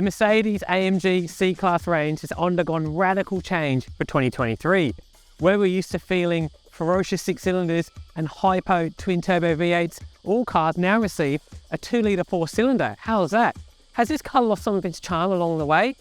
The Mercedes-AMG C-Class range has undergone radical change for 2023. Where we're used to feeling ferocious 6-cylinders and hypo twin-turbo V8s, all cars now receive a 2-litre 4-cylinder. How's that? Has this car lost some of its charm along the way?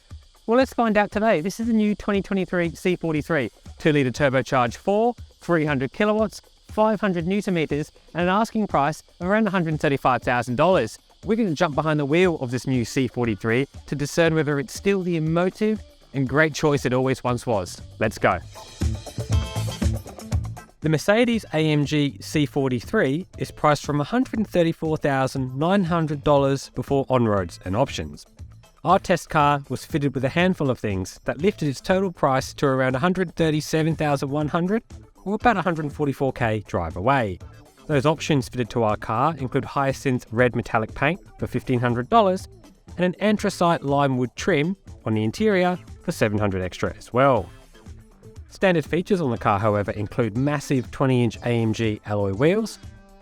Well, let's find out today. This is the new 2023 C43, 2-litre turbocharged 4, 300 kilowatts, 500 newton meters, and an asking price of around $135,000. We're going to jump behind the wheel of this new C43 to discern whether it's still the emotive and great choice it always once was. Let's go. The Mercedes-AMG C43 is priced from $134,900 before on-roads and options. Our test car was fitted with a handful of things that lifted its total price to around $137,100 or about $144K drive away. Those options fitted to our car include hyacinth red metallic paint for $1,500 and an anthracite lime wood trim on the interior for $700 extra as well. Standard features on the car, however, include massive 20-inch AMG alloy wheels,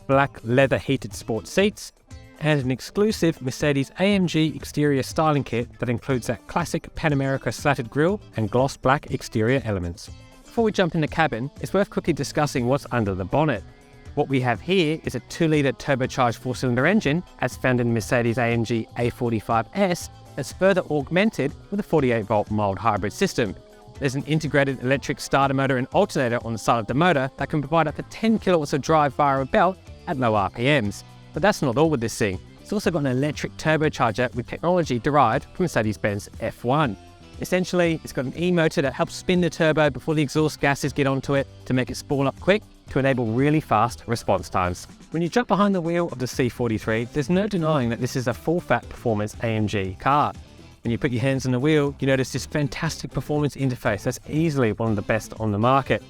black leather heated sport seats, and an exclusive Mercedes-AMG exterior styling kit that includes that classic Pan America slatted grille and gloss black exterior elements. Before we jump in the cabin, it's worth quickly discussing what's under the bonnet. What we have here is a 2-litre turbocharged 4-cylinder engine, as found in Mercedes-AMG A45S, that's further augmented with a 48-volt mild hybrid system. There's an integrated electric starter motor and alternator on the side of the motor that can provide up to 10 kilowatts of drive via a belt at low RPMs. But that's not all with this thing. It's also got an electric turbocharger with technology derived from Mercedes-Benz F1. Essentially, it's got an E-motor that helps spin the turbo before the exhaust gases get onto it to make it spool up quick to enable really fast response times. When you jump behind the wheel of the C43, there's no denying that this is a full-fat performance AMG car. When you put your hands on the wheel, you notice this fantastic performance interface that's easily one of the best on the market.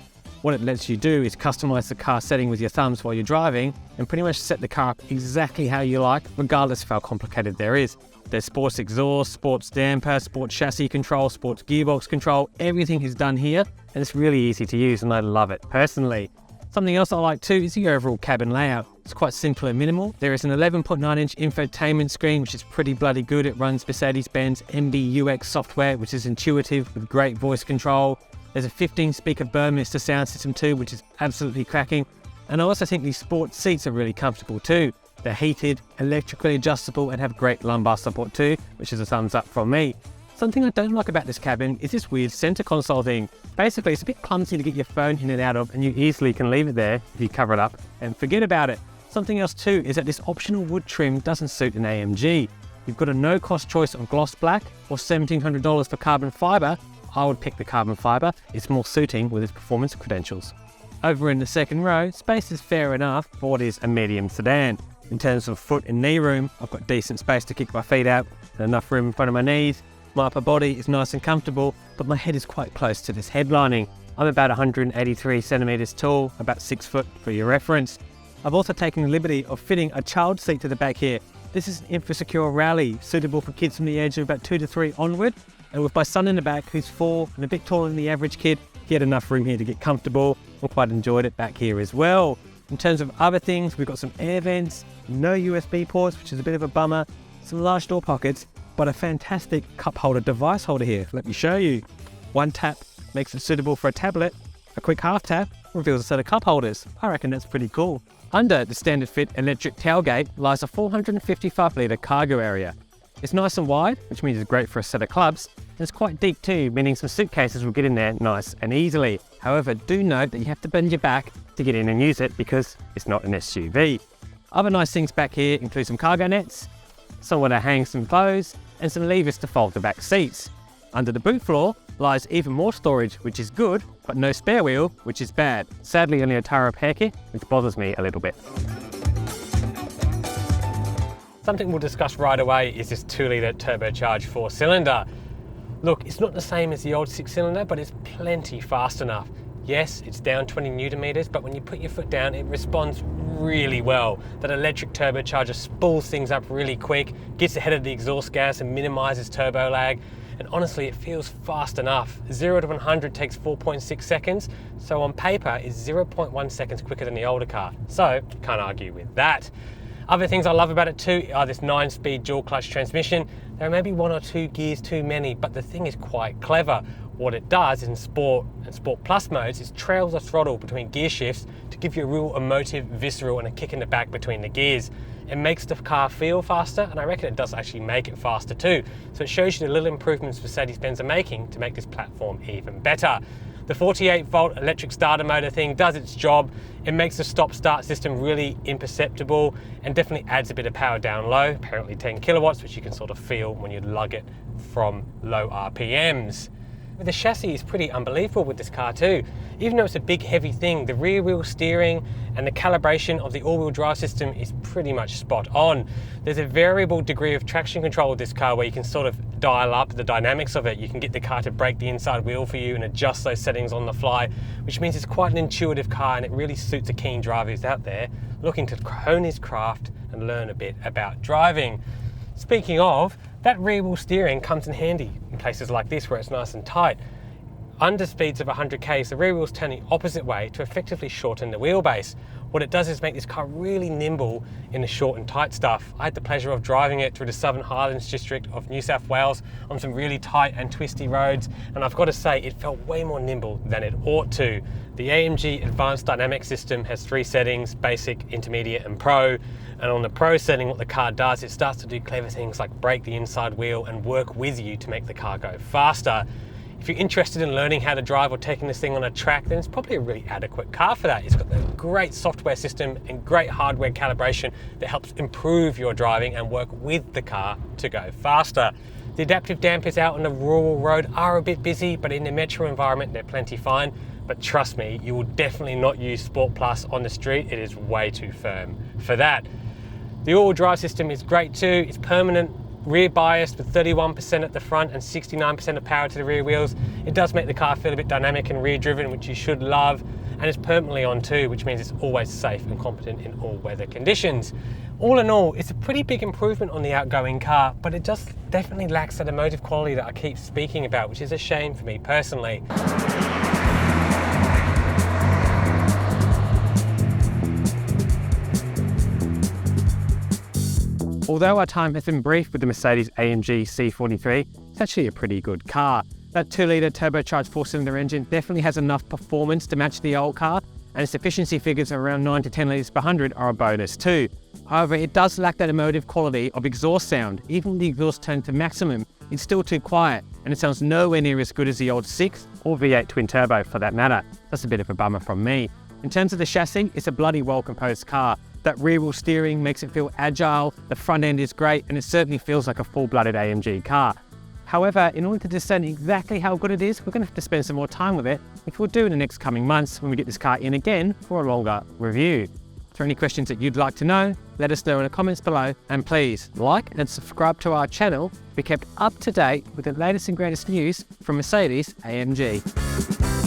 What it lets you do is customize the car setting with your thumbs while you're driving and pretty much set the car up exactly how you like, regardless of how complicated there is. There's sports exhaust, sports damper, sports chassis control, sports gearbox control. Everything is done here and it's really easy to use and I love it personally. Something else I like too is the overall cabin layout. It's quite simple and minimal. There is an 11.9-inch infotainment screen, which is pretty bloody good. It runs Mercedes-Benz MBUX software, which is intuitive with great voice control. There's a 15-speaker Burmester sound system too, which is absolutely cracking. And I also think these sport seats are really comfortable too. They're heated, electrically adjustable, and have great lumbar support too, which is a thumbs up from me. Something I don't like about this cabin is this weird center console thing. Basically, it's a bit clumsy to get your phone in and out of, and you easily can leave it there if you cover it up and forget about it. Something else too is that this optional wood trim doesn't suit an AMG. You've got a no-cost choice of gloss black or $1,700 for carbon fiber. I would pick the carbon fiber. It's more suiting with its performance credentials. Over in the second row, space is fair enough for what is a medium sedan. In terms of foot and knee room, I've got decent space to kick my feet out and enough room in front of my knees. My upper body is nice and comfortable, but my head is quite close to this headlining. I'm about 183 centimeters tall, about 6 foot for your reference. I've also taken the liberty of fitting a child seat to the back here. This is an InfoSecure Rally, suitable for kids from the age of about 2 to 3 onward. And with my son in the back, who's 4 and a bit taller than the average kid, he had enough room here to get comfortable and quite enjoyed it back here as well. In terms of other things, we've got some air vents, no USB ports, which is a bit of a bummer, some large door pockets, but a fantastic cup holder device holder here. Let me show you. One tap makes it suitable for a tablet. A quick half tap reveals a set of cup holders. I reckon that's pretty cool. Under the standard fit electric tailgate lies a 455-litre cargo area. It's nice and wide, which means it's great for a set of clubs. And it's quite deep too, meaning some suitcases will get in there nice and easily. However, do note that you have to bend your back to get in and use it because it's not an SUV. Other nice things back here include some cargo nets, somewhere to hang some clothes, and some levers to fold the back seats. Under the boot floor lies even more storage, which is good, but no spare wheel, which is bad. Sadly, only a tire repair kit, which bothers me a little bit. Something we'll discuss right away is this 2-litre turbocharged 4-cylinder. Look, it's not the same as the old 6-cylinder, but it's plenty fast enough. Yes, it's down 20 newton meters, but when you put your foot down, it responds really well. That electric turbocharger spools things up really quick, gets ahead of the exhaust gas and minimizes turbo lag. And honestly, it feels fast enough. 0 to 100 takes 4.6 seconds, so on paper is 0.1 seconds quicker than the older car. So, can't argue with that. Other things I love about it too are this 9-speed dual clutch transmission. There may be 1 or 2 gears too many, but the thing is quite clever. What it does in Sport and Sport Plus modes is trails the throttle between gear shifts to give you a real emotive, visceral and a kick in the back between the gears. It makes the car feel faster, and I reckon it does actually make it faster too. So it shows you the little improvements Mercedes-Benz are making to make this platform even better. The 48-volt electric starter motor thing does its job. It makes the stop-start system really imperceptible and definitely adds a bit of power down low, apparently 10 kilowatts, which you can sort of feel when you lug it from low RPMs. But the chassis is pretty unbelievable with this car too. Even though it's a big heavy thing, the rear wheel steering and the calibration of the all-wheel drive system is pretty much spot on. There's a variable degree of traction control with this car where you can sort of dial up the dynamics of it. You can get the car to brake the inside wheel for you and adjust those settings on the fly, which means it's quite an intuitive car and it really suits a keen driver who's out there looking to hone his craft and learn a bit about driving. Speaking of, that rear wheel steering comes in handy in places like this where it's nice and tight. Under speeds of 100 k's, the rear wheel's turn the opposite way to effectively shorten the wheelbase. What it does is make this car really nimble in the short and tight stuff. I had the pleasure of driving it through the Southern Highlands district of New South Wales on some really tight and twisty roads, and I've got to say it felt way more nimble than it ought to. The AMG Advanced Dynamic System has 3 settings, Basic, Intermediate and Pro, and on the Pro setting what the car does, it starts to do clever things like brake the inside wheel and work with you to make the car go faster. If you're interested in learning how to drive or taking this thing on a track, then it's probably a really adequate car for that. It's got a great software system and great hardware calibration that helps improve your driving and work with the car to go faster. The adaptive dampers out on the rural road are a bit busy, but in the metro environment, they're plenty fine. But trust me, you will definitely not use Sport Plus on the street. It is way too firm for that. The all-wheel drive system is great too. It's permanent, rear biased with 31% at the front and 69% of power to the rear wheels. It does make the car feel a bit dynamic and rear driven, which you should love. And it's permanently on too, which means it's always safe and competent in all weather conditions. All in all, it's a pretty big improvement on the outgoing car, but it just definitely lacks that emotive quality that I keep speaking about, which is a shame for me personally. Although our time has been brief with the Mercedes-AMG C43, it's actually a pretty good car. That 2-litre turbocharged 4-cylinder engine definitely has enough performance to match the old car, and its efficiency figures of around 9 to 10 litres per 100 are a bonus too. However, it does lack that emotive quality of exhaust sound. Even with the exhaust turned to maximum, it's still too quiet, and it sounds nowhere near as good as the old 6 or V8 twin turbo for that matter. That's a bit of a bummer from me. In terms of the chassis, it's a bloody well-composed car. That rear wheel steering makes it feel agile, the front end is great, and it certainly feels like a full-blooded AMG car. However, in order to discern exactly how good it is, we're going to have to spend some more time with it, which we'll do in the next coming months when we get this car in again for a longer review. If there are any questions that you'd like to know, let us know in the comments below, and please like and subscribe to our channel to be kept up to date with the latest and greatest news from Mercedes-AMG.